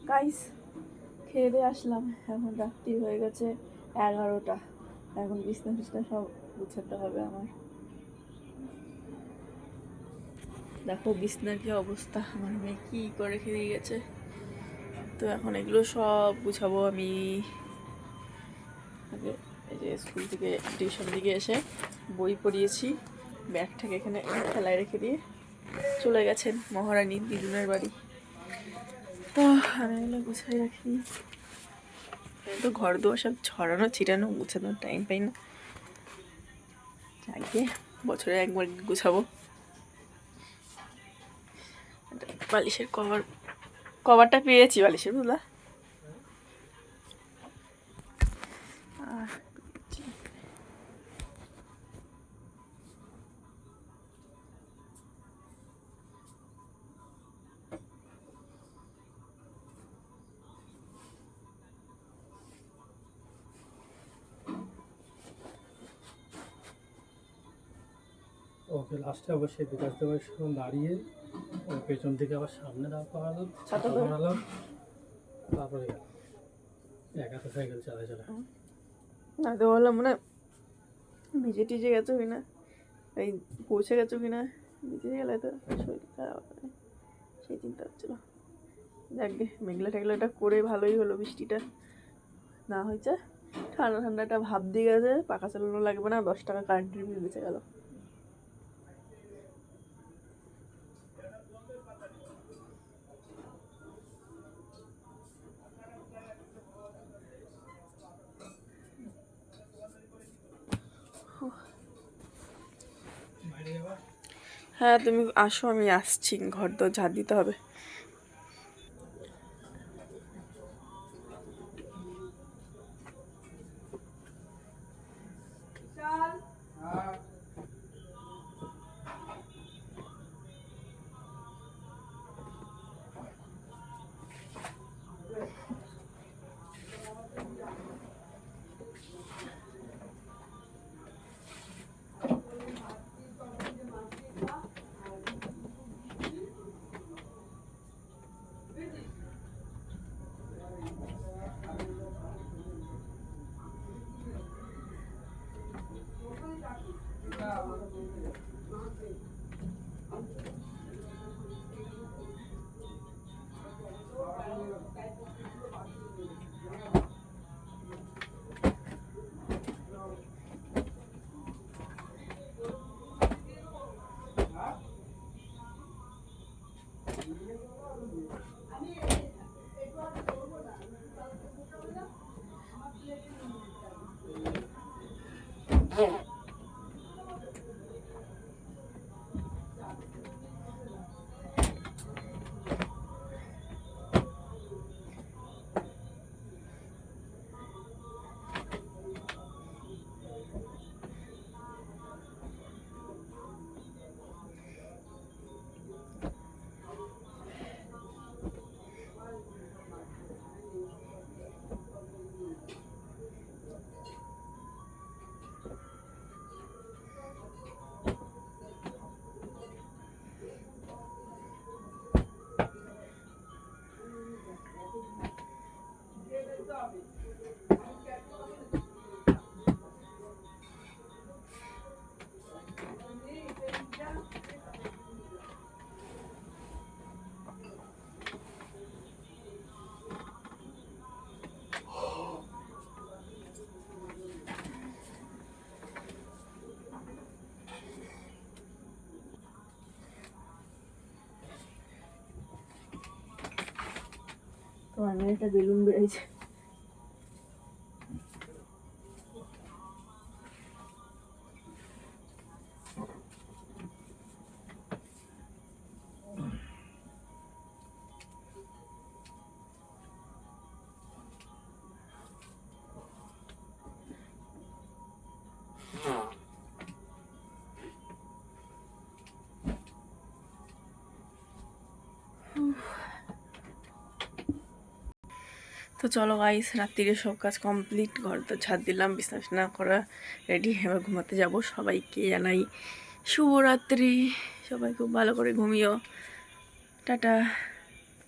Guys খেয়ে দিয়ে আসলাম, এখন রাত্রি হয়ে গেছে 11টা। এখন বিছনা টিছনা সব গুছাতে হবে আমার। দেখো বিছনার কি অবস্থা, আমার মেয়ে কি করে রেখে দিয়ে গেছে। তো এখন এগুলো সব গুছাবো আমি। আগে এই যে স্কুল থেকে টিউশন থেকে এসে বই পড়িয়েছি, ব্যাগটাকে এখানে খেলায় রেখে দিয়ে চলে গেছেন মহারানী দিদুনের বাড়ি। তো আমি এগুলো গুছাই রাখি। তো ঘর দুয়ার সব ছড়ানো ছিটানো, গুছানোর টাইম পাই না। আগে বছরে একবার গুছাবো। বালিশের কভারটা পেয়েছি বালিশের, বুঝলা। আর ওকে লাস্টে অবশ্যই বিকাশ দেওয়ার সময় দাঁড়িয়ে ওর পেছন থেকে আবার সামনে দাঁড় করালাম, ছাতা ধরালাম, তারপরে একা তো সাইকেল চালায় চালায়। না তো বললাম মানে ভিজে টিজে গেছো কিনা, এই পৌঁছে গেছো কিনা। ভিজে গেলে তো শরীর খারাপ হবে, সেই চিন্তা হচ্ছিল। যাকে মেঘলা টেঘলাটা করে ভালোই হলো, বৃষ্টিটা না হয়েছে। ঠান্ডা ঠান্ডাটা ভাব দিয়ে গেছে, পাখা চালানো লাগবে না, 10 টাকা কারেন্টের বিল বেঁচে গেল। হ্যাঁ তুমি আসো, আমি আসছি, ঘর তো ঝাড় দিতে হবে। তোমার মেয়ে একটা বেলুন বেড়েছে। তো চলো গাইস, রাত্রিরে সব কাজ কমপ্লিট, ঘর তো ছাদ দিলাম, বিছনা টিছনা করা রেডি, এবার ঘুমাতে যাব। সবাইকে জানাই শুভরাত্রি, সবাই খুব ভালো করে ঘুমিও, টাটা।